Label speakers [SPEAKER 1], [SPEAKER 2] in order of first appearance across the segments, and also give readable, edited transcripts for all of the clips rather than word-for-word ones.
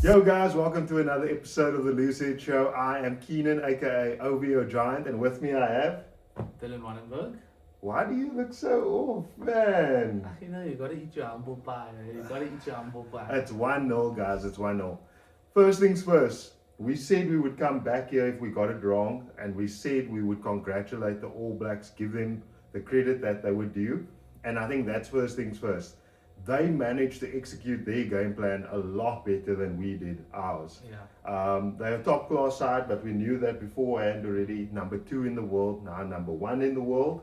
[SPEAKER 1] Yo guys, welcome to another episode of the Lucid Show. I am Keenan, aka OVO Giant, and with me I have...
[SPEAKER 2] Dylan Wannenberg.
[SPEAKER 1] Why do you look so off, man?
[SPEAKER 2] You gotta eat your humble pie.
[SPEAKER 1] It's 1-0, guys, it's 1-0. First things first, we said we would come back here if we got it wrong, and we said we would congratulate the All Blacks, give them the credit that they were due, and I think that's first things first. They managed to execute their game plan a lot better than we did ours. They're a top class side, but we knew that beforehand already. Number 2 in the world, now number 1 in the world.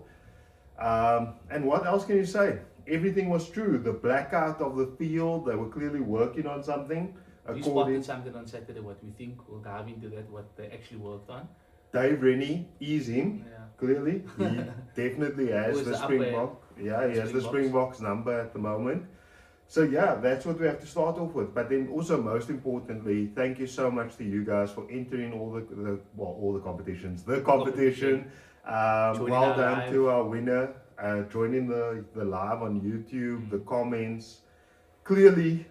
[SPEAKER 1] And what else can you say? Everything was true. The blackout of the field, they were clearly working on something.
[SPEAKER 2] We spotted something on Saturday, what we think we'll dive into that, what they actually worked on.
[SPEAKER 1] Dave Rennie is him, clearly. He definitely has the Springbok. Yeah, he has the Springboks number at the moment. So yeah, that's what we have to start off with. But then also most importantly, thank you so much to you guys for entering all the competitions. The competition. Well done to our winner, joining the live on YouTube, the comments. Clearly,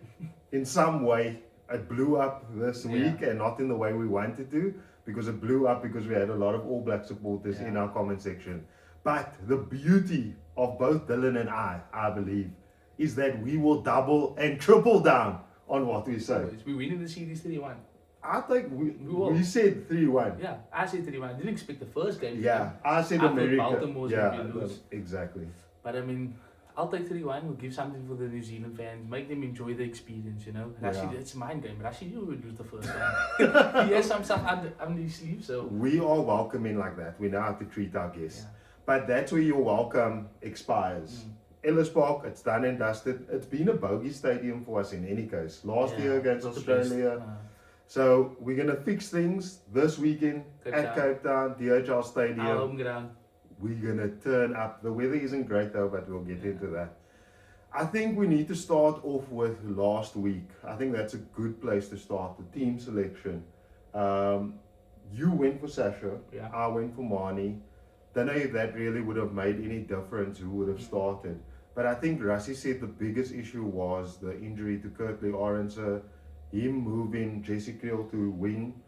[SPEAKER 1] in some way, it blew up this week and not in the way we wanted to. Because it blew up because we had a lot of All Black supporters in our comment section. But the beauty of both Dylan and I believe, is that we will double and triple down on what we say.
[SPEAKER 2] We're winning the series 3-1.
[SPEAKER 1] I think we said 3-1.
[SPEAKER 2] Yeah, I said 3-1. I didn't expect the first game.
[SPEAKER 1] Yeah, I said America.
[SPEAKER 2] Baltimore's going to lose.
[SPEAKER 1] Exactly.
[SPEAKER 2] But I mean, I'll take 3-1. We'll give something for the New Zealand fans. Make them enjoy the experience, you know. Rashid, it's a mind game. Rashid, you would lose the first one. He has some stuff under his sleeve, so...
[SPEAKER 1] We are welcoming like that. We know how to treat our guests. But that's where your welcome expires. Ellis Park, it's done and dusted. It's been a bogey stadium for us in any case. Last year against Australia. So we're going to fix things this weekend at Cape Town, DHL Stadium.
[SPEAKER 2] Our home ground.
[SPEAKER 1] We're going to turn up. The weather isn't great though, but we'll get into that. I think we need to start off with last week. I think that's a good place to start. The team selection. You went for Sasha. I went for Marnie. Don't know if that really would have made any difference who would have started. But I think Rassie said the biggest issue was the injury to Kirkley Orense, him moving Jesse Creel to wing.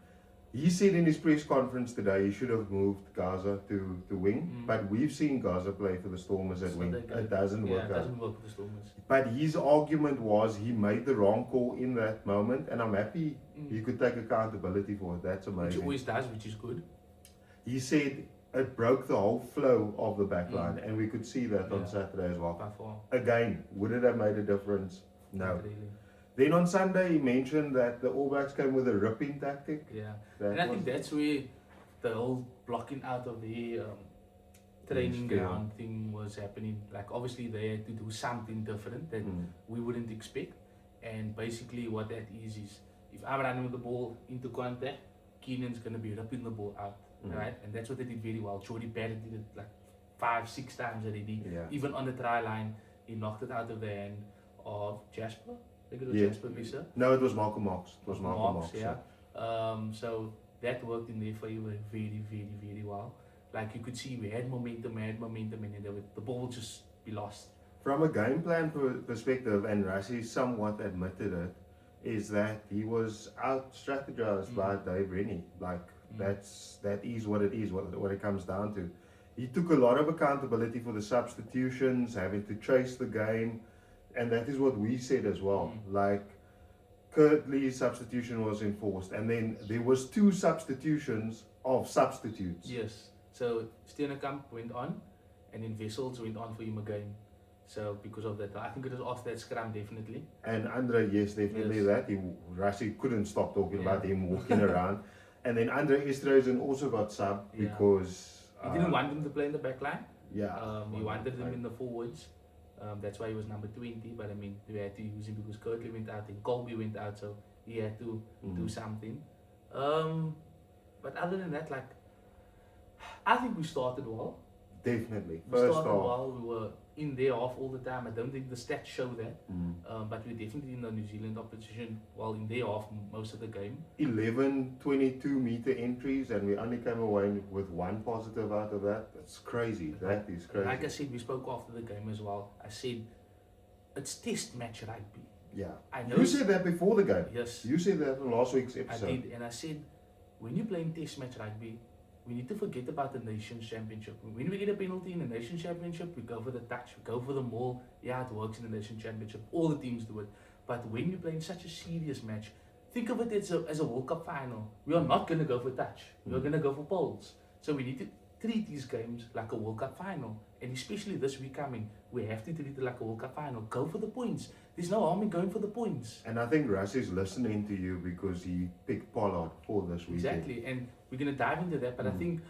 [SPEAKER 1] He said in his press conference today he should have moved Gaza to wing, but we've seen Gaza play for the Stormers at wing. It doesn't work out.
[SPEAKER 2] It doesn't work for the Stormers.
[SPEAKER 1] But his argument was he made the wrong call in that moment, and I'm happy he could take accountability for it. That's amazing.
[SPEAKER 2] Which he always does, which is good.
[SPEAKER 1] He said it broke the whole flow of the back line, and we could see that on Saturday as well.
[SPEAKER 2] By far.
[SPEAKER 1] Again, would it have made a difference? No.
[SPEAKER 2] Not really.
[SPEAKER 1] Then on Sunday, he mentioned that the All Blacks came with a ripping tactic.
[SPEAKER 2] Yeah, and I think that's where the whole blocking out of the training ground thing was happening. Like, obviously, they had to do something different that we wouldn't expect. And basically, what that is if I'm running with the ball into contact, Keenan's going to be ripping the ball out. Right, and that's what they did very well. Jordy Barrett did it like 5-6 times already. Even on the try line, he knocked it out of the hand of Jasper. I think it was Jasper Visser.
[SPEAKER 1] No, it was Malcolm Marx. It was Malcolm Marx.
[SPEAKER 2] So that worked in their favor very, very, very well. Like, you could see we had momentum, and then the ball would just be lost.
[SPEAKER 1] From a game plan perspective, and Rassie somewhat admitted it, is that he was out strategized by Dave Rennie. Like, that is what it is, what it comes down to. He took a lot of accountability for the substitutions, having to chase the game, and that is what we said as well. Like, Kirtley's substitution was enforced, and then there was 2 substitutions of substitutes.
[SPEAKER 2] Yes, so Steenekamp went on, and then Wessels went on for him again. So because of that, I think it was after that scrum, definitely.
[SPEAKER 1] And Andre, yes, definitely that. Rassie couldn't stop talking about him walking around. And then Andre Esterhuizen also got subbed because...
[SPEAKER 2] He didn't want him to play in the back line. He
[SPEAKER 1] wanted
[SPEAKER 2] wanted him in the forwards. That's why he was number 20. But I mean, we had to use him because Kirtley went out and Colby went out. So he had to do something. But other than that, like, I think we started well.
[SPEAKER 1] Definitely.
[SPEAKER 2] We started well. We were in their half all the time. I don't think the stats show that. But we're definitely in the New Zealand opposition while in their half most of the game.
[SPEAKER 1] 11 22-meter entries, and we only came away with 1 positive out of that. That's crazy. That is crazy.
[SPEAKER 2] Like I said, we spoke after the game as well. I said, it's test match rugby.
[SPEAKER 1] Yeah.
[SPEAKER 2] I know
[SPEAKER 1] You said that before the game.
[SPEAKER 2] Yes.
[SPEAKER 1] You said that in last week's
[SPEAKER 2] I
[SPEAKER 1] episode.
[SPEAKER 2] did, and I said, when you're playing test match rugby, we need to forget about the Nations Championship. When we get a penalty in the Nations Championship, we go for the touch, we go for the maul. Yeah, it works in the Nations Championship. All the teams do it. But when you're playing such a serious match, think of it as a World Cup final. We are not going to go for touch. We are going to go for poles. So we need to treat these games like a World Cup final. And especially this week coming, we have to treat it like a World Cup final. Go for the points. There's no harm in going for the points.
[SPEAKER 1] And I think Russ is listening to you because he picked Pollard for this weekend.
[SPEAKER 2] Exactly. And we're going to dive into that. But I think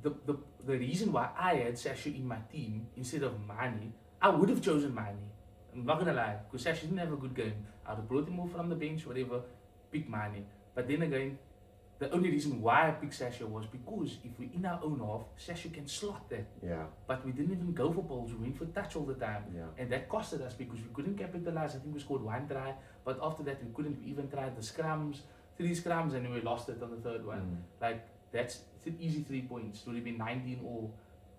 [SPEAKER 2] the reason why I had Sasha in my team instead of Mani, I would have chosen Mani. I'm not going to lie. Because Sasha didn't have a good game. I would have brought him off from the bench, whatever, pick Mani. But then again, the only reason why I picked Sasha was because if we're in our own half, Sasha can slot that.
[SPEAKER 1] Yeah.
[SPEAKER 2] But we didn't even go for balls, we went for touch all the time.
[SPEAKER 1] Yeah.
[SPEAKER 2] And that costed us because we couldn't capitalize. I think we scored one try, but after that we couldn't even try the scrums, 3 scrums, and we lost it on the third one. Like, it's an easy 3 points. It would have been 19 or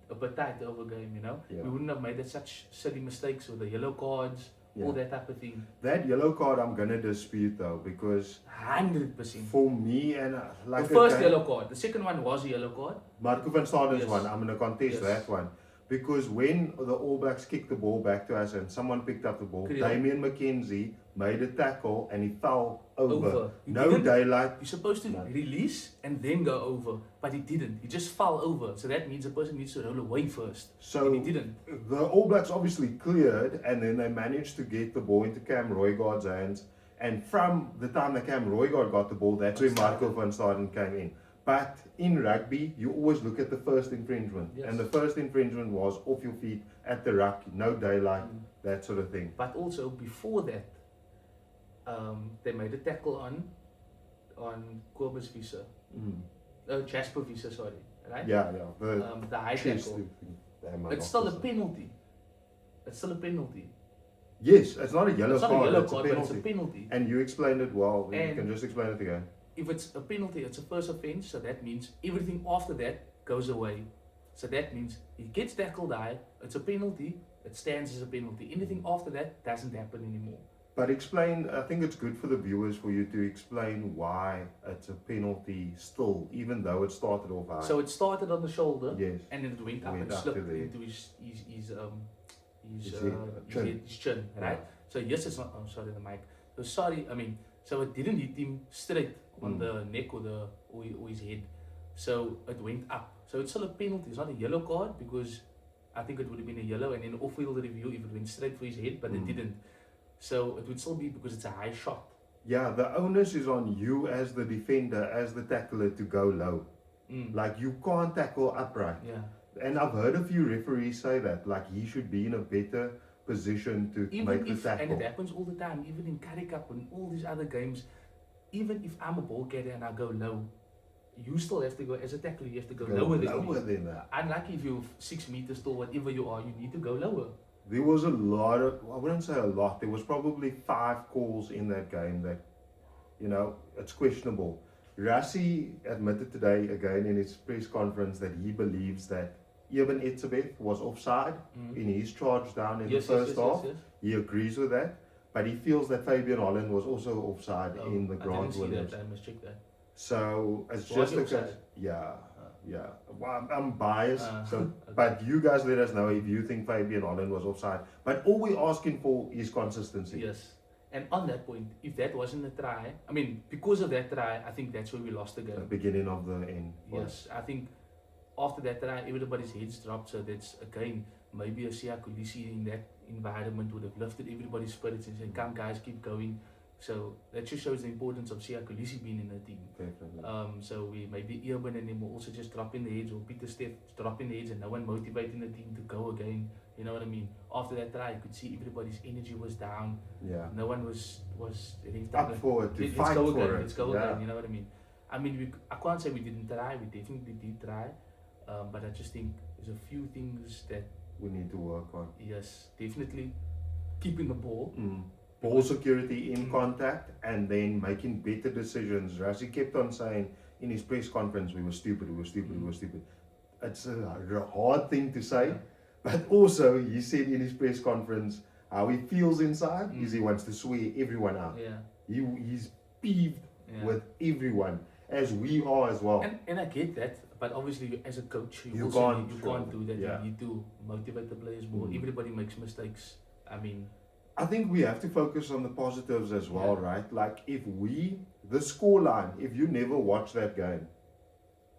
[SPEAKER 2] a bit tight over game, you know?
[SPEAKER 1] Yeah.
[SPEAKER 2] We wouldn't have made such silly mistakes with the yellow cards, all that type of thing.
[SPEAKER 1] That yellow card I'm going to dispute though, because
[SPEAKER 2] 100%.
[SPEAKER 1] for me, and like
[SPEAKER 2] The first yellow card, the second one was a yellow card.
[SPEAKER 1] Marco van Staden's
[SPEAKER 2] Yes.
[SPEAKER 1] one, I'm going to contest
[SPEAKER 2] Yes.
[SPEAKER 1] that one. Because when the All Blacks kicked the ball back to us and someone picked up the ball,
[SPEAKER 2] Correct.
[SPEAKER 1] Damien McKenzie made a tackle and he fell over.
[SPEAKER 2] He
[SPEAKER 1] No
[SPEAKER 2] didn't-
[SPEAKER 1] daylight.
[SPEAKER 2] You're supposed to release and then go over, but he didn't. He just fell over. So that means the person needs to roll away first.
[SPEAKER 1] So
[SPEAKER 2] and he didn't.
[SPEAKER 1] the All Blacks obviously cleared, and then they managed to get the ball into Cam Roygaard's hands. And from the time that Cam Roygaard got the ball, that's when Marco van Staden came in. But in rugby, you always look at the first infringement.
[SPEAKER 2] Yes.
[SPEAKER 1] And the first infringement was off your feet at the ruck, no daylight, that sort of thing.
[SPEAKER 2] But also before that, they made a tackle on Kobus Visser. Jasper Visser, sorry. Right?
[SPEAKER 1] Yeah.
[SPEAKER 2] The high
[SPEAKER 1] chest
[SPEAKER 2] tackle.
[SPEAKER 1] thing. Damn, I
[SPEAKER 2] It's
[SPEAKER 1] lost
[SPEAKER 2] still a
[SPEAKER 1] this.
[SPEAKER 2] penalty. It's still a penalty.
[SPEAKER 1] Yes, it's not a yellow
[SPEAKER 2] It's not
[SPEAKER 1] card,
[SPEAKER 2] a yellow
[SPEAKER 1] it's
[SPEAKER 2] card,
[SPEAKER 1] a
[SPEAKER 2] but
[SPEAKER 1] penalty.
[SPEAKER 2] it's a penalty.
[SPEAKER 1] And you explained it well, you
[SPEAKER 2] And-
[SPEAKER 1] can just explain it again.
[SPEAKER 2] If it's a penalty, it's a first offense, so that means everything after that goes away. So that means he gets tackled high, it's a penalty, it stands as a penalty. Anything after that doesn't happen anymore.
[SPEAKER 1] But explain, I think it's good for the viewers for you to explain why it's a penalty still, even though it started off high.
[SPEAKER 2] So it started on the shoulder,
[SPEAKER 1] Yes.
[SPEAKER 2] and then it went up
[SPEAKER 1] Went
[SPEAKER 2] and
[SPEAKER 1] up
[SPEAKER 2] slipped
[SPEAKER 1] to there.
[SPEAKER 2] into his
[SPEAKER 1] Chin.
[SPEAKER 2] chin, right? So yes, it's not. I'm sorry, the mic. So sorry, I mean, so it didn't hit him straight on the neck or his head. So it went up. So it's still a penalty. It's not a yellow card because I think it would have been a yellow, and then off-field review if it went straight for his head, but it didn't. So it would still be because it's a high shot.
[SPEAKER 1] Yeah, the onus is on you as the defender, as the tackler, to go low. Like, you can't tackle upright.
[SPEAKER 2] Yeah.
[SPEAKER 1] And I've heard a few referees say that, like, he should be in a better position to
[SPEAKER 2] Even
[SPEAKER 1] make the
[SPEAKER 2] if,
[SPEAKER 1] tackle.
[SPEAKER 2] and it happens all the time, even in Currie Cup and all these other games, even if I'm a ball carrier and I go low, you still have to go, as a tackler, you have to go lower than me.
[SPEAKER 1] than that.
[SPEAKER 2] Unlike if you're 6 meters tall, whatever you are, you need to go lower.
[SPEAKER 1] There was a lot of, I wouldn't say a lot, there was probably 5 calls in that game that, you know, it's questionable. Rassie admitted today, again in his press conference, that he believes that Eben Etzebeth was offside in his charge down in the first half.
[SPEAKER 2] Yes.
[SPEAKER 1] He agrees with that, but he feels that Fabian Holland was also offside in the
[SPEAKER 2] I didn't
[SPEAKER 1] Grant
[SPEAKER 2] see
[SPEAKER 1] Williams.
[SPEAKER 2] that, I must check that.
[SPEAKER 1] So it's
[SPEAKER 2] Was
[SPEAKER 1] just
[SPEAKER 2] he
[SPEAKER 1] a case.
[SPEAKER 2] offside?
[SPEAKER 1] Yeah. Well, I'm biased, so
[SPEAKER 2] okay.
[SPEAKER 1] but you guys let us know if you think Fabian Holland was offside. But all we're asking for is consistency.
[SPEAKER 2] Yes. And on that point, if that wasn't a try, I mean, because of that try, I think that's where we lost the
[SPEAKER 1] The
[SPEAKER 2] game.
[SPEAKER 1] beginning of the end.
[SPEAKER 2] Yes, I think after that try, everybody's heads dropped. So that's again maybe a Sia Kulisi in that environment would have lifted everybody's spirits and said, "Come guys, keep going." So that just shows the importance of Sia Kulisi being in the team.
[SPEAKER 1] Definitely.
[SPEAKER 2] So we maybe Irwin and him will also just drop in the heads, or Peter Steph drop in the heads, and no one motivating the team to go again. You know what I mean? After that try, you could see everybody's energy was down.
[SPEAKER 1] Yeah.
[SPEAKER 2] No one was
[SPEAKER 1] Up for it, to
[SPEAKER 2] let's
[SPEAKER 1] fight
[SPEAKER 2] go
[SPEAKER 1] for
[SPEAKER 2] again,
[SPEAKER 1] it.
[SPEAKER 2] let's go
[SPEAKER 1] Yeah.
[SPEAKER 2] again, you know what I mean? I mean, I can't say we didn't try, we definitely did try, but I just think there's a few things that,
[SPEAKER 1] We need to work on.
[SPEAKER 2] yes, definitely keeping the ball.
[SPEAKER 1] Ball security in contact, and then making better decisions. Rassie kept on saying in his press conference, we were stupid. It's a hard thing to say, but also he said in his press conference, how he feels inside is he wants to swear everyone out.
[SPEAKER 2] Yeah.
[SPEAKER 1] He's peeved with everyone, as we are as well.
[SPEAKER 2] And I get that, but obviously as a coach, you can't do that.
[SPEAKER 1] Yeah.
[SPEAKER 2] You need to motivate the players more. Everybody makes mistakes. I mean,
[SPEAKER 1] I think we have to focus on the positives as well, right? Like the scoreline, if you never watched that game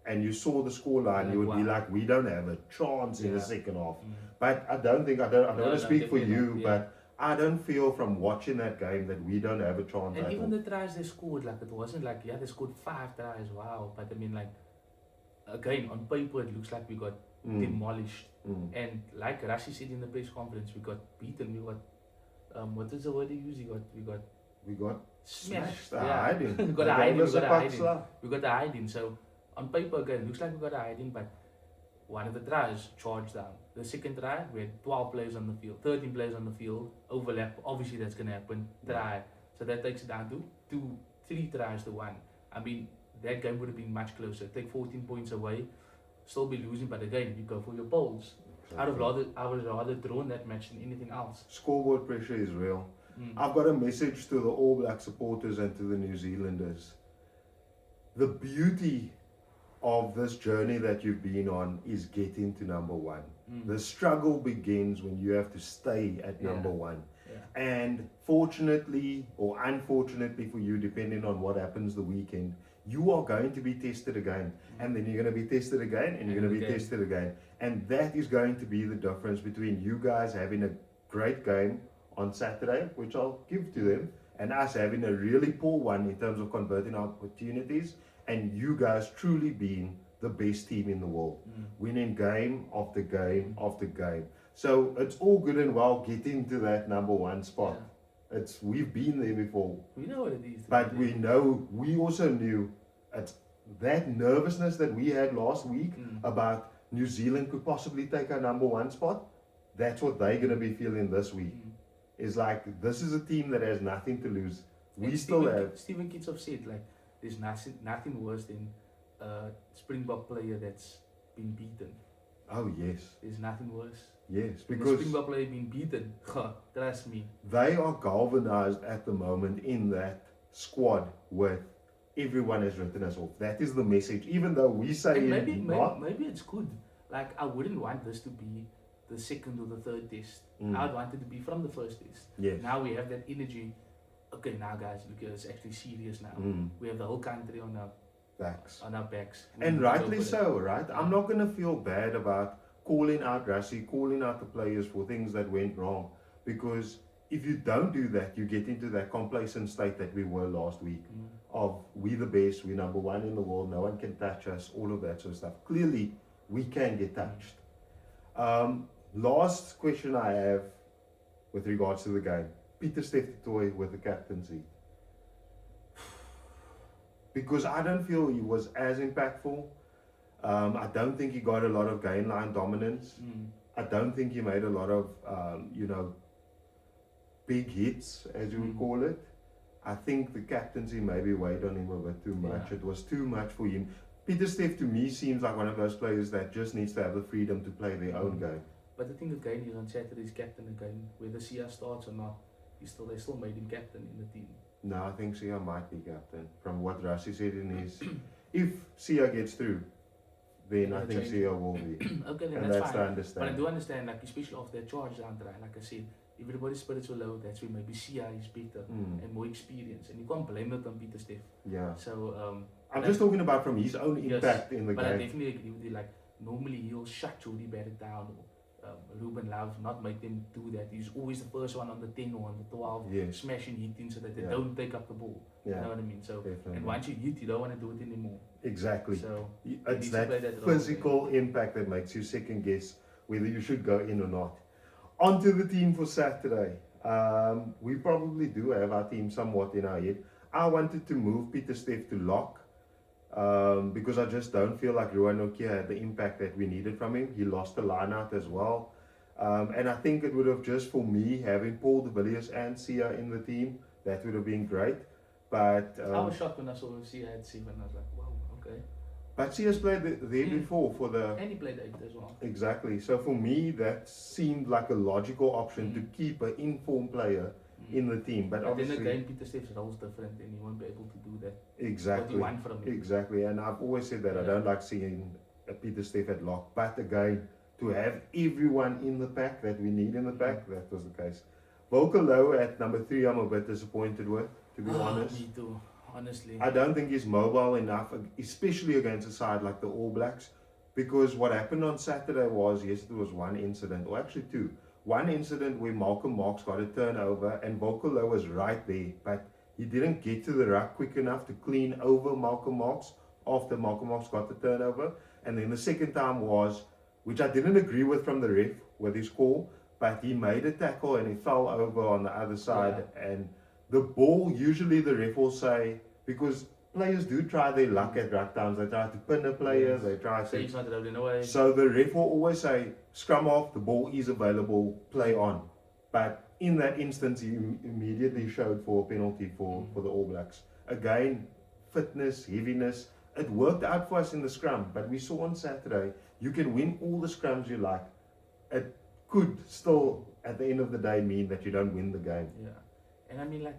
[SPEAKER 1] and you saw the scoreline, you would be like, we don't have a chance in the second half. But I don't want to speak for you, but I don't feel from watching that game that we don't have a chance.
[SPEAKER 2] And even the tries they scored, like it wasn't like, they scored 5 tries, wow. But I mean, like, again, on paper it looks like we got demolished. And like Rashi said in the press conference, we got beaten. We got what is the word he used? We got
[SPEAKER 1] smashed.
[SPEAKER 2] Hiding. we got a hiding. So on paper again, looks like we got a hiding, but one of the tries charged down. The second try, we had 12 players on the field, 13 players on the field, overlap. Obviously that's gonna happen. Try. So that takes it down to 3 tries to 1. I mean, that game would have been much closer. Take 14 points away, still be losing, but again, you go for your poles. Exactly. I would rather drawn that match than anything else.
[SPEAKER 1] Scoreboard pressure is real. I've got a message to the All Black supporters and to the New Zealanders. The beauty of this journey that you've been on is getting to number 1. The struggle begins when you have to stay at number 1. Yeah. And fortunately or unfortunately for you, depending on what happens the weekend, you are going to be tested again, and then you're going to be tested again, and you're going to be tested again. And that is going to be the difference between you guys having a great game on Saturday, which I'll give to them, and us having a really poor one in terms of converting our opportunities, and you guys truly being the best team in the world, winning game after game after game. So it's all good and well getting to that number 1 spot. We've been there before.
[SPEAKER 2] We know what it is.
[SPEAKER 1] But we also knew that nervousness that we had last week about New Zealand could possibly take our number 1 spot. That's what they're going to be feeling this week. It's like, this is a team that has nothing to lose.
[SPEAKER 2] Stephen Kitsov said, like, there's nothing worse than a Springbok player that's been beaten.
[SPEAKER 1] Oh, yes.
[SPEAKER 2] There's nothing worse.
[SPEAKER 1] Yes, because
[SPEAKER 2] the Springbok player being beaten, trust me.
[SPEAKER 1] They are galvanized at the moment in that squad with everyone has written us off. That is the message, even though we say
[SPEAKER 2] maybe it's good. Like, I wouldn't want this to be the second or the third test. I'd want it to be from the first test.
[SPEAKER 1] Yes.
[SPEAKER 2] Now we have that energy. Okay, now guys, look, it's actually serious now. We have the whole country on our backs.
[SPEAKER 1] And rightly so, right? I'm not going to feel bad about calling out Rassie, calling out the players for things that went wrong. Because if you don't do that, you get into that complacent state that we were last week. Of we the best, we're number 1 in the world, no one can touch us, all of that sort of stuff. Clearly, we can get touched. Last question I have with regards to the game. Pieter-Steph du Toit with the captaincy. Because I don't feel he was as impactful. I don't think he got a lot of game line dominance. I don't think he made a lot of, big hits, as you would call it. I think the captaincy maybe weighed on him a bit too much. It was too much for him. Pieter-Steph to me seems like one of those players that just needs to have the freedom to play their own game.
[SPEAKER 2] But the thing again is on Saturday's captain again, whether Sia starts or not, they still made him captain in the team.
[SPEAKER 1] No, I think Sia might be captain. From what Rassie said in his, if Sia gets through, then I think Sia will be.
[SPEAKER 2] Okay, then
[SPEAKER 1] and that's
[SPEAKER 2] fine.
[SPEAKER 1] to understand.
[SPEAKER 2] But I do understand, like, especially after that charge down there, like I said, everybody's spirits were low. That's where maybe Sia is better and more experienced, and you can't blame it on Pieter-Steph.
[SPEAKER 1] Yeah.
[SPEAKER 2] So
[SPEAKER 1] I'm just talking about from his own impact in the game.
[SPEAKER 2] But I definitely agree with you. Like, normally he'll shut Jody Barrett down, or Ruben Love, not make them do that. He's always the first one on the 10 or on the 12, smashing hitting so that they don't take up the ball. You know what I mean? So, and once you hit, you don't want to do it anymore.
[SPEAKER 1] Exactly.
[SPEAKER 2] So
[SPEAKER 1] it's that physical impact that makes you second guess whether you should go in or not. On to the team for Saturday. We probably do have our team somewhat in our head. I wanted to move Pieter-Steph to lock because I just don't feel like Ruan Nokia had the impact that we needed from him. He lost the line out as well. And I think it would have just, for me, having Paul de Villiers and Sia in the team, that would have been great. But
[SPEAKER 2] I was shocked when I saw Sia had 7. I was like, wow, okay.
[SPEAKER 1] But she has played there before for the...
[SPEAKER 2] And he played 8 as well.
[SPEAKER 1] Exactly. So for me, that seemed like a logical option to keep an informed player in the team. But obviously...
[SPEAKER 2] then again, Peter Steph's role is different and he won't be able to do that.
[SPEAKER 1] Exactly.
[SPEAKER 2] What you want from him.
[SPEAKER 1] Exactly. And I've always said that I don't like seeing Peter Steph at lock. But again, to have everyone in the pack that we need in the pack, that was the case. Volker at number 3, I'm a bit disappointed with, to be honest.
[SPEAKER 2] Me too, honestly.
[SPEAKER 1] I don't think he's mobile enough, especially against a side like the All Blacks, because what happened on Saturday was, yes, there was one incident, or actually two. One incident where Malcolm Marx got a turnover and Volker was right there, but he didn't get to the ruck quick enough to clean over Malcolm Marx after Malcolm Marx got the turnover. And then the second time was, which I didn't agree with from the ref with his call, but he made a tackle and he fell over on the other side. And the ball, usually the ref will say, because players do try their luck at ruck times, they try to pin a player, they try to...
[SPEAKER 2] He's not rolling away.
[SPEAKER 1] So the ref will always say, scrum off, the ball is available, play on. But in that instance, he immediately showed for a penalty for the All Blacks. Again, fitness, heaviness, it worked out for us in the scrum, but we saw on Saturday, you can win all the scrums you like. It could still, at the end of the day, mean that you don't win the game.
[SPEAKER 2] Yeah. And I mean, like,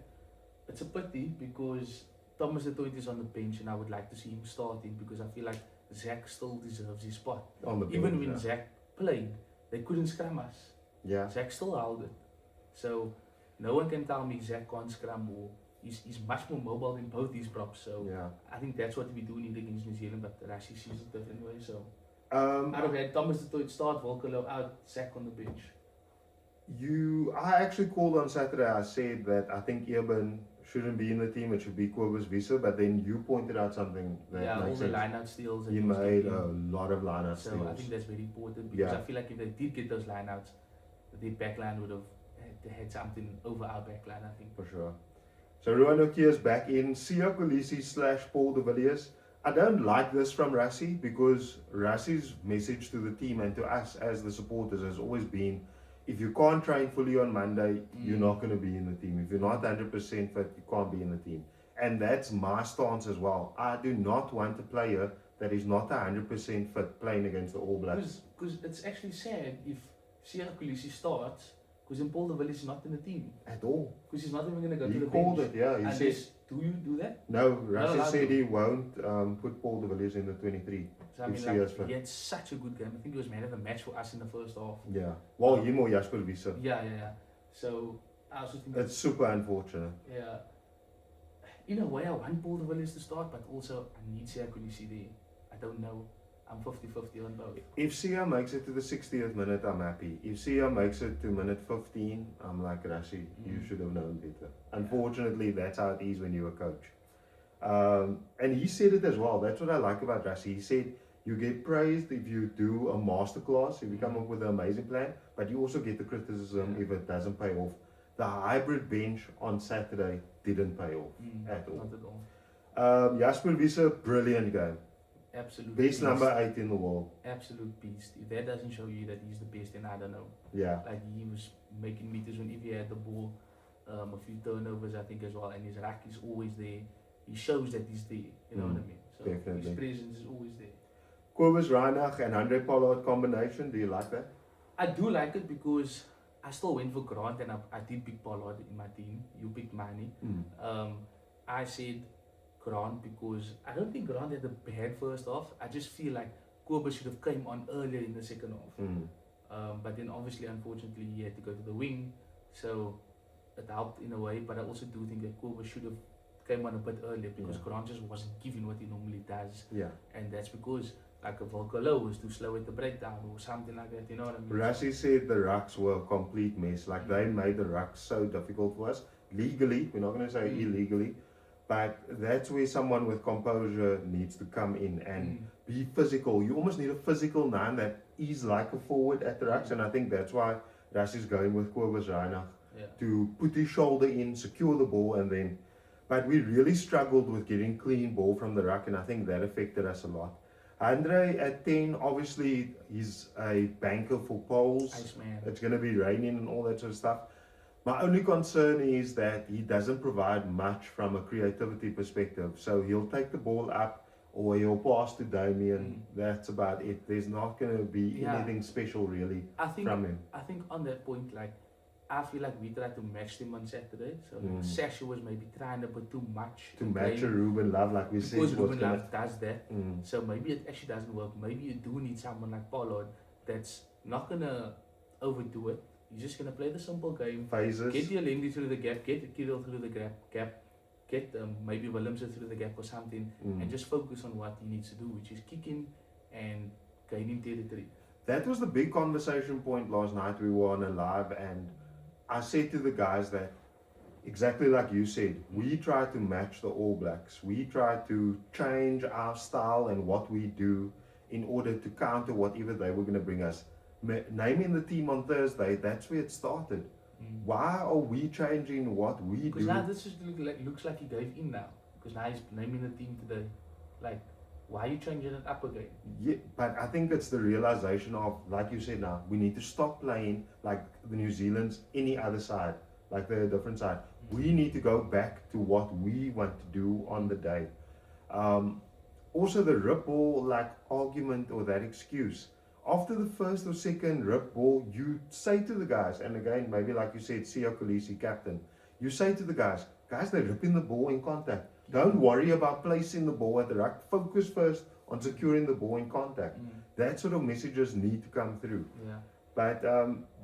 [SPEAKER 2] it's a pity because Thomas de Toit is on the bench and I would like to see him starting because I feel like Zach still deserves his spot.
[SPEAKER 1] On the bench,
[SPEAKER 2] even when Zach played, they couldn't scrum us.
[SPEAKER 1] Yeah.
[SPEAKER 2] Zach still held it. So no one can tell me Zach can't scrum or he's much more mobile than both these props. So I think that's what we do need against New Zealand, but Rashi sees it different way. So out of that, Thomas de Toit start, Volker out, Zach on the bench.
[SPEAKER 1] I actually called on Saturday. I said that I think Eben shouldn't be in the team. It should be Kobus Wiese. But then you pointed out something that makes sense.
[SPEAKER 2] All the line-out steals.
[SPEAKER 1] He made a lot of line-out steals.
[SPEAKER 2] So I think that's very important because I feel like if they did get those line-outs, the backline would have had something over our backline, I think.
[SPEAKER 1] For sure. So Ruan Okia's back in. Sia Kolisi / Paul de Villiers. I don't like this from Rassie because Rassie's message to the team and to us as the supporters has always been, if you can't train fully on Monday, you're not going to be in the team. If you're not 100% fit, you can't be in the team. And that's my stance as well. I do not want a player that is not 100% fit playing against the All Blacks.
[SPEAKER 2] Because it's actually sad if Sia Kolisi starts, because then Paul de Villiers is not in the team.
[SPEAKER 1] At all.
[SPEAKER 2] Because he's not even going to go to the bench.
[SPEAKER 1] He called it, yeah. He said,
[SPEAKER 2] do you do that?
[SPEAKER 1] No, Rassie said he won't put Paul de Villiers in the 23.
[SPEAKER 2] So I mean, like, he had such a good game. I think he was man of the match for us in the first half.
[SPEAKER 1] Yeah. Well, him or Jasper Wiese.
[SPEAKER 2] Yeah. So I also think
[SPEAKER 1] it's super unfortunate.
[SPEAKER 2] Yeah. In a way, I want Paul de Villiers to start, but also I need Sia Kolisi there. I don't know. I'm 50-50 on both.
[SPEAKER 1] If Sia makes it to the 60th minute, I'm happy. If Sia makes it to minute 15, I'm like, Rassie, you should have known better. Unfortunately, that's how it is when you're a coach. And he said it as well. That's what I like about Rassie. He said, you get praised if you do a masterclass, if you come up with an amazing plan, but you also get the criticism if it doesn't pay off. The hybrid bench on Saturday didn't pay off at all.
[SPEAKER 2] Not at all.
[SPEAKER 1] Jasper Wiese, brilliant game.
[SPEAKER 2] Absolute
[SPEAKER 1] best
[SPEAKER 2] beast.
[SPEAKER 1] Number 8 in the world.
[SPEAKER 2] Absolute beast. If that doesn't show you that he's the best, then I don't know.
[SPEAKER 1] Yeah.
[SPEAKER 2] Like he was making meters when if he had the ball, a few turnovers I think as well, and his rack is always there. He shows that he's there. You know what I mean? So
[SPEAKER 1] definitely.
[SPEAKER 2] His presence is always there.
[SPEAKER 1] Kobus Reinach and Andre Pollard combination. Do you like that?
[SPEAKER 2] I do like it because I still went for Grant and I did pick Pollard in my team. You picked Manny. I said Grant because I don't think Grant had a bad first half. I just feel like Kobus should have came on earlier in the second half. But then obviously, unfortunately, he had to go to the wing, so it helped in a way. But I also do think that Kobus should have came on a bit earlier because Grant just wasn't giving what he normally does.
[SPEAKER 1] Yeah.
[SPEAKER 2] And that's because like a Volker was too slow at the breakdown or something like that. You know what I mean?
[SPEAKER 1] Rassie said the rucks were a complete mess. Like they made the rucks so difficult for us. Legally, we're not going to say illegally. But that's where someone with composure needs to come in and be physical. You almost need a physical 9 that is like a forward at the rucks. And I think that's why Rassie's going with Kobus Reinach to put his shoulder in, secure the ball, and then. But we really struggled with getting clean ball from the ruck, and I think that affected us a lot. Andre at 10, obviously, he's a banker for poles.
[SPEAKER 2] Iceman.
[SPEAKER 1] It's going to be raining and all that sort of stuff. My only concern is that he doesn't provide much from a creativity perspective. So he'll take the ball up or he'll pass to Damien. That's about it. There's not going to be
[SPEAKER 2] Yeah.
[SPEAKER 1] anything special really
[SPEAKER 2] I think
[SPEAKER 1] from him.
[SPEAKER 2] I think on that point, like I feel like we tried to match them on Saturday. So Sasha was maybe trying a bit too much
[SPEAKER 1] To match a Ruben Love, like we said,
[SPEAKER 2] because
[SPEAKER 1] was
[SPEAKER 2] Ruben
[SPEAKER 1] gonna.
[SPEAKER 2] Love does that. So maybe it actually doesn't work. Maybe you do need someone like Pollard that's not gonna overdo it. You're just gonna play the simple game.
[SPEAKER 1] Phases.
[SPEAKER 2] Get your Lindy through the gap. Get Kirill through the gap. Get maybe Willemse through the gap or something, and just focus on what he needs to do, which is kicking and gaining territory.
[SPEAKER 1] That was the big conversation point last night. We were on a live, and I said to the guys that exactly like you said, we try to match the All Blacks. We try to change our style and what we do in order to counter whatever they were going to bring us. Naming the team on Thursday, that's where it started. Why are we changing what we do?
[SPEAKER 2] Because now this just looks like he gave in now. Because now he's naming the team today. Like, why are you changing it up again?
[SPEAKER 1] Yeah, but I think it's the realization of, like you said now, we need to stop playing like the New Zealand's any other side, like the different side. We need to go back to what we want to do on the day. Also the rip ball like argument or that excuse. After the first or second rip ball, you say to the guys, and again, maybe like you said, Siya Kolisi, captain, you say to the guys, they're ripping the ball in contact. Don't worry about placing the ball at the ruck. Focus first on securing the ball in contact. That sort of messages need to come through.
[SPEAKER 2] Yeah.
[SPEAKER 1] But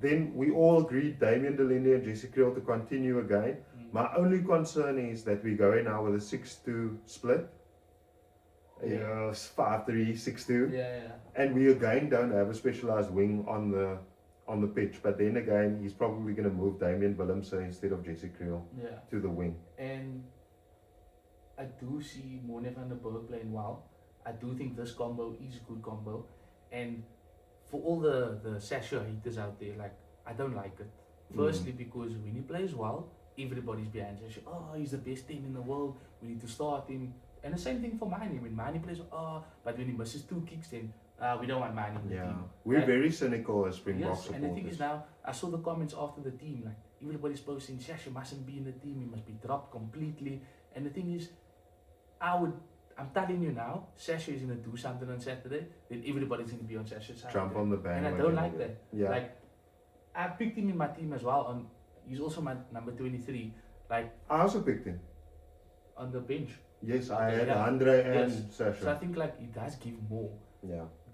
[SPEAKER 1] then we all agreed, Damien Delaney and Jesse Kriel to continue again. My only concern is that we go in now with a 6-2 split. 5-3, 6-2.
[SPEAKER 2] Yeah.
[SPEAKER 1] And we again don't have a specialized wing on the pitch. But then again, he's probably going to move Damien Willemse instead of Jesse Kriel to the wing.
[SPEAKER 2] And I do see Mone van der Berg playing well. I do think this combo is a good combo. And for all the Sasha haters out there, like, I don't like it. Firstly, because when he plays well, everybody's behind Sasha. Oh, he's the best team in the world. We need to start him. And the same thing for Mani. When Mani plays, but when he misses 2 kicks, then we don't want Mani in the team.
[SPEAKER 1] We're very cynical as Springboks
[SPEAKER 2] supporters.
[SPEAKER 1] supporters.
[SPEAKER 2] And the thing is now, I saw the comments after the team, like everybody's posting, Sasha mustn't be in the team, he must be dropped completely. And the thing is, I'm telling you now, Sasha is going to do something on Saturday, then everybody's going to be on Sasha's side.
[SPEAKER 1] Jump on the bandwagon.
[SPEAKER 2] And I don't like that.
[SPEAKER 1] Yeah.
[SPEAKER 2] Like, I picked him in my team as well. He's also my number 23. Like,
[SPEAKER 1] I also picked him.
[SPEAKER 2] On the bench.
[SPEAKER 1] Yes, I had Andre and Sasha.
[SPEAKER 2] So I think like he does give more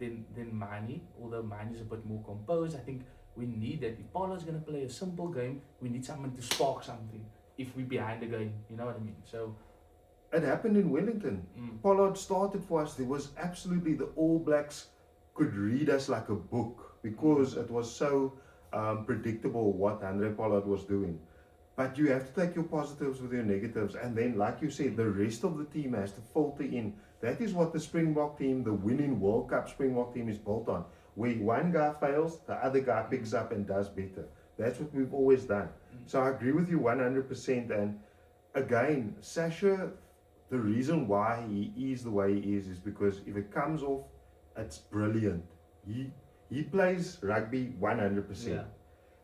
[SPEAKER 2] than Mani, although Mani is a bit more composed. I think we need that. If Paulo's going to play a simple game, we need someone to spark something if we're behind the game, you know what I mean? So
[SPEAKER 1] it happened in Wellington. Pollard started for us. There was absolutely, the All Blacks could read us like a book because it was so predictable what Andre Pollard was doing. But you have to take your positives with your negatives, and then, like you said, the rest of the team has to filter in. That is what the Springbok team, the winning World Cup Springbok team, is built on. Where one guy fails, the other guy picks up and does better. That's what we've always done. So I agree with you 100%. And again, Sasha, the reason why he is the way he is because if it comes off, it's brilliant. He plays rugby 100%.
[SPEAKER 2] Yeah.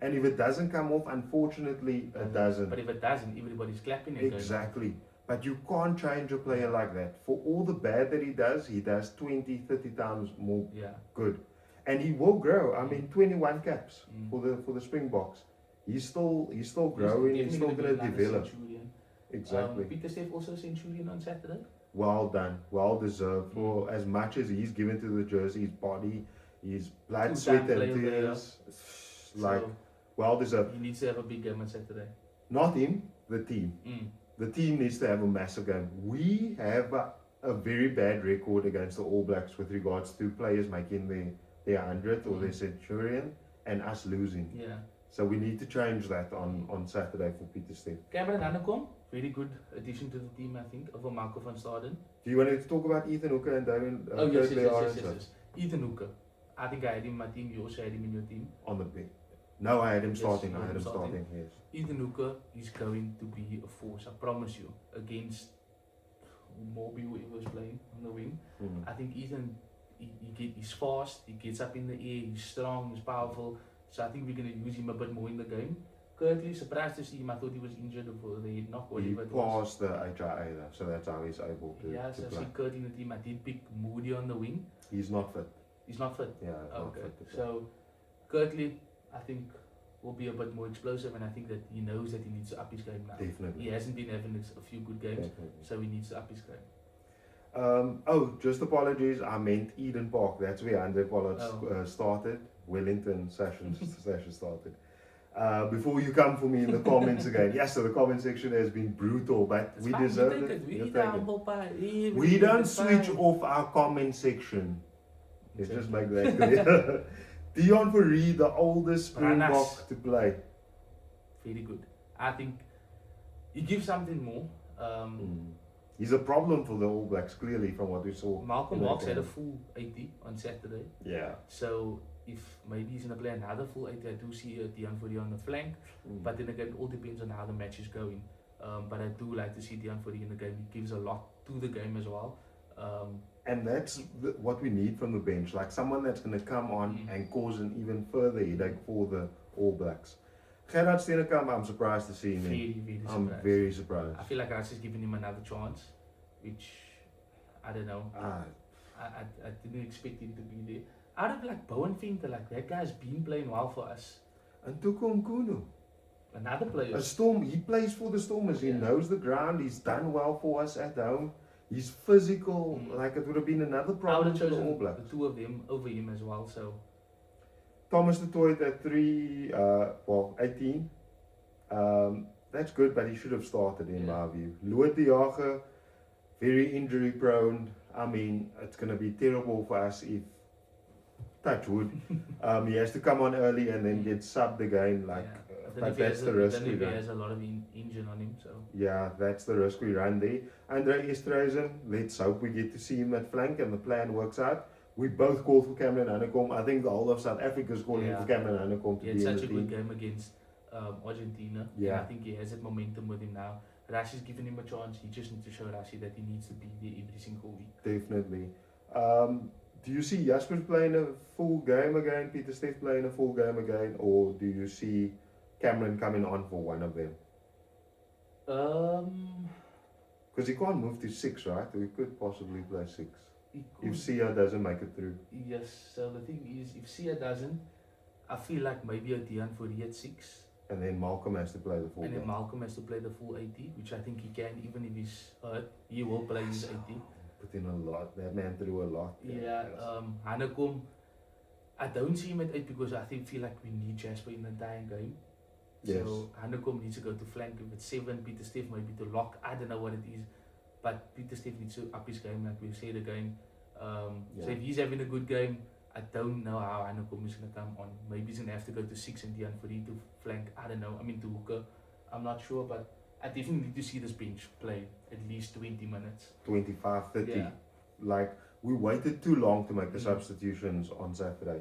[SPEAKER 1] And if it doesn't come off, unfortunately, it doesn't.
[SPEAKER 2] But if it doesn't, everybody's clapping it.
[SPEAKER 1] Exactly. But you can't change a player like that. For all the bad that he does 20, 30 times more good. And he will grow. I mean, 21 caps for the Springboks. He's still growing. He's still going to develop. Exactly.
[SPEAKER 2] Peter Steph also a centurion on Saturday.
[SPEAKER 1] Well done. Well deserved. For as much as he's given to the jersey, his body, his blood, sweat and tears. Like, well deserved.
[SPEAKER 2] He needs to have a big game on Saturday.
[SPEAKER 1] Not him, the team. The team needs to have a massive game. We have a very bad record against the All Blacks with regards to players making their 100 or their centurion and us losing.
[SPEAKER 2] Yeah.
[SPEAKER 1] So we need to change that on Saturday for Peter Steph.
[SPEAKER 2] Cameron Hanekom, very good addition to the team, I think, over Marco van Staden.
[SPEAKER 1] Do you want to talk about Ethan Hooker and Damien?
[SPEAKER 2] Yes. Ethan Hooker. I think I had him in my team. You also had him in your team.
[SPEAKER 1] On the bench. No, I had him starting. Yes.
[SPEAKER 2] Ethan Hooker is going to be a force, I promise you, against Moby, whoever was playing on the wing. I think Ethan, he's fast, he gets up in the air, he's strong, he's powerful. So I think we're going to use him a bit more in the game. Curtly, surprised to see him. I thought he was injured for the head knock or
[SPEAKER 1] He
[SPEAKER 2] whatever it was.
[SPEAKER 1] passed the HIA though, so that's how he's able to,
[SPEAKER 2] Yeah,
[SPEAKER 1] to
[SPEAKER 2] so I
[SPEAKER 1] play.
[SPEAKER 2] see Curtly in the team. I did pick Moody on the wing.
[SPEAKER 1] He's not fit.
[SPEAKER 2] He's not fit.
[SPEAKER 1] Yeah, not
[SPEAKER 2] Okay,
[SPEAKER 1] fit to play.
[SPEAKER 2] so Curtly, I think, will be a bit more explosive, and I think that he knows that he needs to up his game now.
[SPEAKER 1] Definitely.
[SPEAKER 2] He hasn't been having a few good games,
[SPEAKER 1] Definitely.
[SPEAKER 2] so he needs to up his game.
[SPEAKER 1] Just apologies. I meant Eden Park. That's where Andre Pollard
[SPEAKER 2] Oh.
[SPEAKER 1] started. Wellington session started. Before you come for me in the comments again. Yes, so the comment section has been brutal, but
[SPEAKER 2] It's
[SPEAKER 1] we
[SPEAKER 2] fine,
[SPEAKER 1] deserve
[SPEAKER 2] we take
[SPEAKER 1] it.
[SPEAKER 2] We
[SPEAKER 1] You
[SPEAKER 2] eat
[SPEAKER 1] take
[SPEAKER 2] our
[SPEAKER 1] it.
[SPEAKER 2] humble pie.
[SPEAKER 1] We don't
[SPEAKER 2] It's
[SPEAKER 1] switch
[SPEAKER 2] fine.
[SPEAKER 1] off our comment section. Let's just make
[SPEAKER 2] Exactly.
[SPEAKER 1] that clear. Dion Fourie, the oldest Springbok
[SPEAKER 2] Ranas.
[SPEAKER 1] to play.
[SPEAKER 2] Very good. I think he gives something more.
[SPEAKER 1] He's a problem for the All Blacks, clearly, from what we saw.
[SPEAKER 2] Malcolm
[SPEAKER 1] in the
[SPEAKER 2] Marx had a
[SPEAKER 1] game.
[SPEAKER 2] full 80 on Saturday.
[SPEAKER 1] Yeah.
[SPEAKER 2] So if maybe he's going to play another full 80, I do see Dion Fourie on the flank. But then again, it all depends on how the match is going. But I do like to see Dion Fourie in the game. He gives a lot to the game as well.
[SPEAKER 1] And that's what we need from the bench, like someone that's going to come on and cause an even further headache for the All Blacks. Gerard Steenekamp, I'm surprised to see him.
[SPEAKER 2] Very surprised.
[SPEAKER 1] I'm very surprised.
[SPEAKER 2] I feel like Ras is giving him another chance, which I don't know. I didn't expect him to be there. Out of like Bowen Finter, like that guy's been playing well for us.
[SPEAKER 1] And Tukum Kunu,
[SPEAKER 2] Another player.
[SPEAKER 1] a Storm, he plays for the Stormers, he
[SPEAKER 2] Yeah.
[SPEAKER 1] knows the ground, he's done well for us at home. He's physical, like it would have been another
[SPEAKER 2] I would
[SPEAKER 1] problem
[SPEAKER 2] have
[SPEAKER 1] for the All
[SPEAKER 2] chosen
[SPEAKER 1] Blacks.
[SPEAKER 2] the two of them over him as well. So
[SPEAKER 1] Thomas de Toit at 18. That's good, but he should have started in my view. Louis de Jager, very injury prone. I mean, it's going to be terrible for us if, touch wood, he has to come on early and then get subbed again. Like, but that's the risk we
[SPEAKER 2] He
[SPEAKER 1] run.
[SPEAKER 2] has a lot of engine on him. So
[SPEAKER 1] Yeah, that's the risk we run there. Andre Esterhuizen, let's hope we get to see him at flank and the plan works out. We both called for Cameron Hanekom. I think the whole of South Africa is calling for Cameron Hanekom to
[SPEAKER 2] he
[SPEAKER 1] be
[SPEAKER 2] had
[SPEAKER 1] in
[SPEAKER 2] such
[SPEAKER 1] the
[SPEAKER 2] a good
[SPEAKER 1] team.
[SPEAKER 2] game against Argentina.
[SPEAKER 1] Yeah.
[SPEAKER 2] And I think he has that momentum with him now. Rashi's given him a chance. He just needs to show Rashi that he needs to be there every single week.
[SPEAKER 1] Definitely. Do you see Jasper playing a full game again, Peter Steph playing a full game again, or do you see Cameron coming on for one of them? Because he can't move to 6, right? We could possibly play 6. If Sia doesn't make it through.
[SPEAKER 2] Yes, so the thing is, if Sia doesn't, I feel like maybe a Dion Fourie at 6.
[SPEAKER 1] And then Malcolm has to play the full
[SPEAKER 2] And then
[SPEAKER 1] game.
[SPEAKER 2] Malcolm has to play the full 80, which I think he can, even if he's hurt, he will play his 80.
[SPEAKER 1] Put in a lot. That man threw a lot.
[SPEAKER 2] Yeah, Hanekom, I don't see him at 8 because I feel like we need Jasper in the entire game.
[SPEAKER 1] Yes.
[SPEAKER 2] So Hanekom needs to go to flank. If it's 7, Peter Steph maybe to lock. I don't know what it is. But Peter Steph needs to up his game, like we've said again. So if he's having a good game, I don't know how Hanekom is going to come on. Maybe he's going to have to go to 6 and Dion Fourie to flank. I don't know. I mean, to hooker. I'm not sure, but I definitely need to see this bench play at least 20 minutes.
[SPEAKER 1] 25, 30.
[SPEAKER 2] Yeah.
[SPEAKER 1] Like, we waited too long to make the substitutions on Saturday.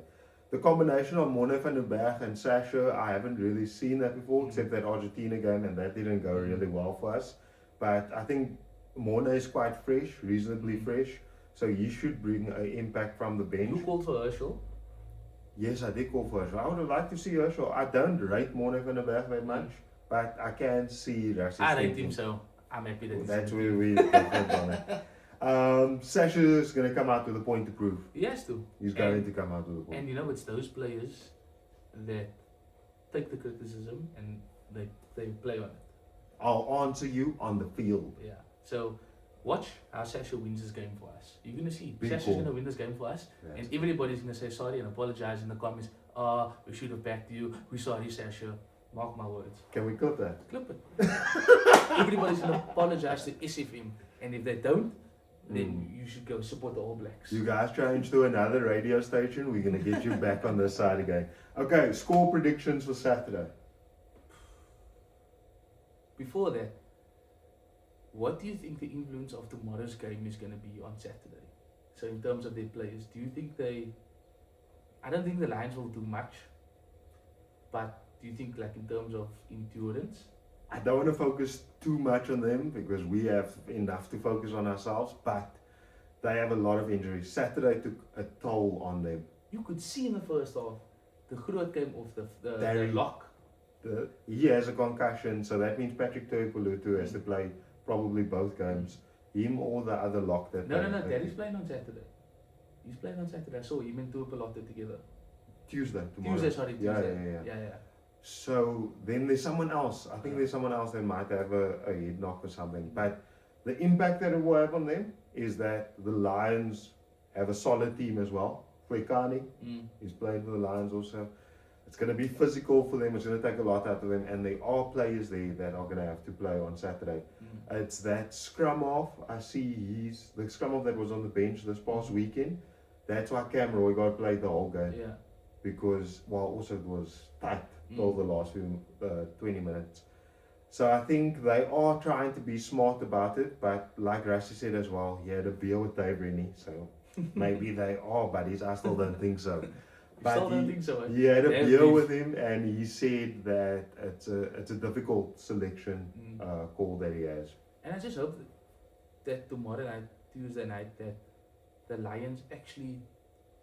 [SPEAKER 1] The combination of Mone van den Berg and Sasha, I haven't really seen that before, except that Argentina game, and that didn't go really well for us. But I think Mone is quite fresh, reasonably fresh, so he should bring an impact from the bench.
[SPEAKER 2] You called for Herschel?
[SPEAKER 1] Yes, I did call for Herschel. I would have liked to see Herschel. I don't rate Mone van den Berg that much, but I can see Rashi's
[SPEAKER 2] I rate
[SPEAKER 1] thinking.
[SPEAKER 2] him, so I'm happy that he's
[SPEAKER 1] That's
[SPEAKER 2] in.
[SPEAKER 1] where we different on it. Sasha is going to come out with a point to prove.
[SPEAKER 2] He has to.
[SPEAKER 1] He's going to come out with a point.
[SPEAKER 2] And you know, it's those players that take the criticism and they play on it.
[SPEAKER 1] I'll answer you on the field.
[SPEAKER 2] Yeah. So watch how Sasha wins this game for us. You're gonna see
[SPEAKER 1] Big
[SPEAKER 2] Sasha's
[SPEAKER 1] call.
[SPEAKER 2] gonna win this game for us,
[SPEAKER 1] Yes.
[SPEAKER 2] and everybody's gonna say sorry and apologize in the comments. We should have backed you. We're sorry, Sasha. Mark my words.
[SPEAKER 1] Can we clip that?
[SPEAKER 2] Clip it. Everybody's gonna apologize to SFM, and if they don't, then you should go support the All Blacks.
[SPEAKER 1] You guys change to another radio station. We're going to get you back on this side again. Okay, score predictions for Saturday.
[SPEAKER 2] Before that, what do you think the influence of tomorrow's game is going to be on Saturday? So in terms of their players, do you think I don't think the Lions will do much, but do you think like in terms of endurance?
[SPEAKER 1] I don't want to focus too much on them because we have enough to focus on ourselves, but they have a lot of injuries. Saturday took a toll on them.
[SPEAKER 2] You could see in the first half, the Groot came off the
[SPEAKER 1] Darry.
[SPEAKER 2] lock.
[SPEAKER 1] He has a concussion, so that means Patrick Tuipulotu has to play probably both games. Him or the other lock that.
[SPEAKER 2] No, Daddy's playing on Saturday. He's playing on Saturday. I saw him and Tuipulotu together.
[SPEAKER 1] Tuesday, tomorrow.
[SPEAKER 2] Tuesday.
[SPEAKER 1] Yeah. So then there's someone else. I think there's someone else that might have a head knock or something. But the impact that it will have on them is that the Lions have a solid team as well. Frekani is playing for the Lions also. It's going to be physical for them. It's going to take a lot out of them. And there are players there that are going to have to play on Saturday. It's that scrum off. I see the scrum off that was on the bench this past weekend. That's why Cam Roy got played the whole game.
[SPEAKER 2] Yeah.
[SPEAKER 1] Because, also it was tight till the last 20 minutes. So I think they are trying to be smart about it. But like Rassi said as well, he had a beer with Dave Rennie. So maybe they are buddies. I still don't think so.
[SPEAKER 2] But don't think so, eh?
[SPEAKER 1] He had a beer with him, and he said that it's a difficult selection call that he has.
[SPEAKER 2] And I just hope that tomorrow night, Tuesday night, that the Lions actually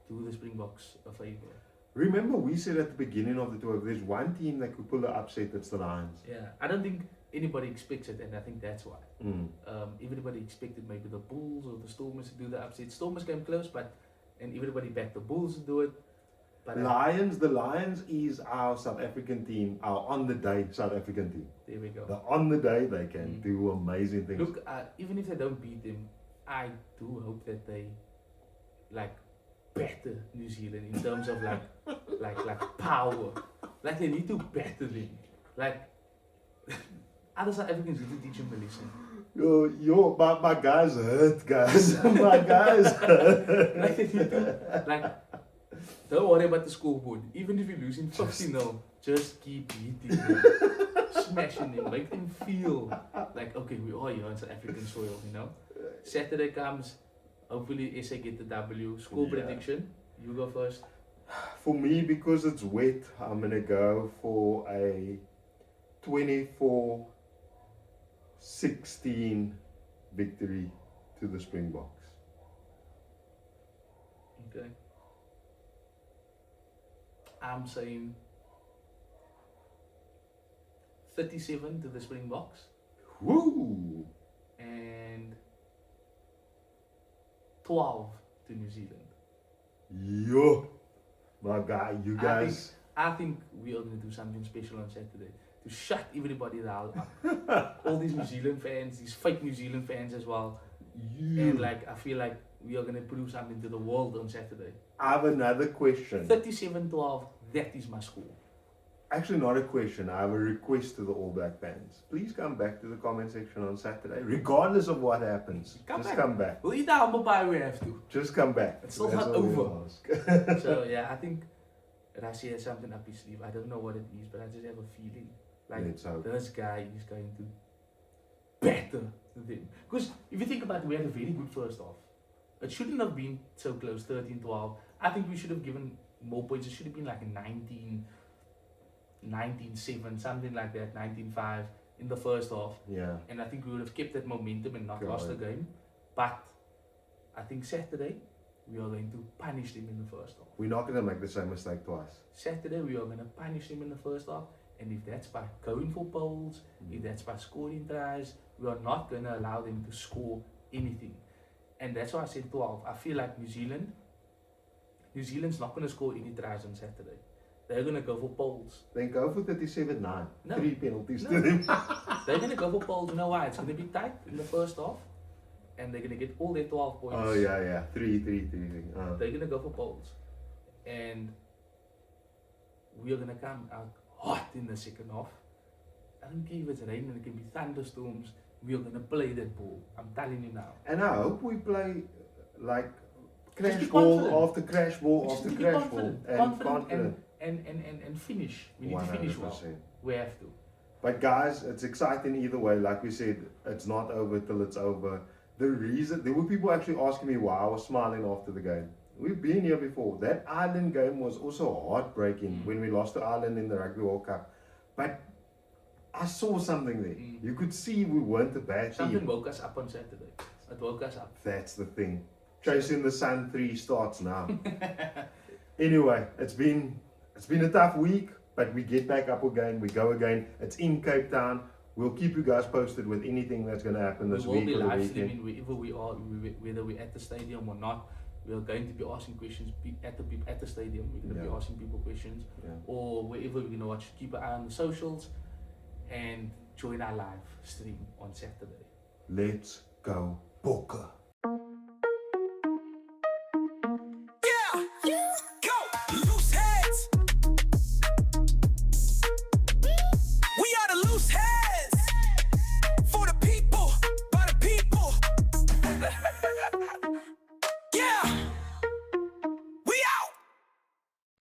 [SPEAKER 2] do the Springboks a favor.
[SPEAKER 1] Remember, we said at the beginning of the tour, if there's one team that could pull an upset, it's the Lions.
[SPEAKER 2] Yeah, I don't think anybody expects it, and I think that's why. Everybody expected maybe the Bulls or the Stormers to do the upset. Stormers came close, and everybody backed the Bulls to do it. But
[SPEAKER 1] the Lions is our South African team, our on the day South African team.
[SPEAKER 2] There we go.
[SPEAKER 1] On the day they can do amazing things.
[SPEAKER 2] Look, even if they don't beat them, I do hope that they batter New Zealand in terms of like power. Like they need to batter them. Like other South Africans need to teach them a lesson.
[SPEAKER 1] My guys hurt, guys. My guys hurt.
[SPEAKER 2] Like they need to, don't worry about the scoreboard. Even if you're losing 50-0, just keep beating them. Smashing them. Make them feel like, okay, we are here on South African soil, you know? Saturday comes, hopefully SA get the W. Score prediction, you go first.
[SPEAKER 1] For me, because it's wet, I'm going to go for a 24-16 victory to the Springboks.
[SPEAKER 2] Okay. I'm saying 37 to the Springboks.
[SPEAKER 1] Woo!
[SPEAKER 2] And 12 to New Zealand.
[SPEAKER 1] Yo! My guy, you guys.
[SPEAKER 2] I think we are going to do something special on Saturday to shut everybody the hell up. All these New Zealand fans, these fake New Zealand fans as well. And I feel like we are going to prove something to the world on Saturday.
[SPEAKER 1] I have another question.
[SPEAKER 2] 37-12, that is my score.
[SPEAKER 1] Actually, not a question. I have a request to the All Black fans. Please come back to the comment section on Saturday, regardless of what happens. Come back.
[SPEAKER 2] We'll eat the humble pie we have to.
[SPEAKER 1] Just come back.
[SPEAKER 2] It's still not over. So, yeah, I think Rassi has something up his sleeve. I don't know what it is, but I just have a feeling like this guy is going to batter them. Because if you think about it, we had a very good first half. It shouldn't have been so close, 13-12. I think we should have given more points. It should have been like a 19-7, something like that, 19-5 in the first half.
[SPEAKER 1] Yeah.
[SPEAKER 2] And I think we would have kept that momentum and not lost the game. But I think Saturday, we are going to punish them in the first half.
[SPEAKER 1] We're not going to make the same mistake twice.
[SPEAKER 2] Saturday, we are going to punish them in the first half. And if that's by going for poles, if that's by scoring tries, we are not going to allow them to score anything. And that's why I said 12. I feel like New Zealand's not going to score any tries on Saturday. They're going to go for poles.
[SPEAKER 1] Then go for 37-9.
[SPEAKER 2] No.
[SPEAKER 1] 3 penalties to them.
[SPEAKER 2] They're going to go for poles. You know why? It's going to be tight in the first half. And they're going to get all their 12 points.
[SPEAKER 1] Oh, yeah. 3.
[SPEAKER 2] They're going to go for poles. And we are going to come out hot in the second half. I don't care if it's raining, it can be thunderstorms. We are going to play that ball. I'm telling you now.
[SPEAKER 1] And I hope we play like crash ball after crash ball after crash ball.
[SPEAKER 2] Confident. And finish. We need 100%. To finish well. We have to.
[SPEAKER 1] But guys, it's exciting either way. Like we said, it's not over till it's over. The reason, there were people actually asking me why I was smiling after the game. We've been here before. That Ireland game was also heartbreaking when we lost to Ireland in the Rugby World Cup. But I saw something there. You could see we weren't a bad team.
[SPEAKER 2] Something woke us up on Saturday. It woke us up.
[SPEAKER 1] That's the thing. Chasing the Sun 3 starts now. Anyway, it's been a tough week. but we get back up again, we go again. It's in Cape Town. We'll keep you guys posted with anything that's going to happen this week
[SPEAKER 2] We will
[SPEAKER 1] or
[SPEAKER 2] be
[SPEAKER 1] the
[SPEAKER 2] live
[SPEAKER 1] weekend.
[SPEAKER 2] streaming wherever we are, whether we're at the stadium or not. We are going to be asking questions at the stadium. We're going to be asking people questions, or wherever we're going to watch. Keep an eye on the socials, and join our live stream on Saturday.
[SPEAKER 1] Let's go, Bokke.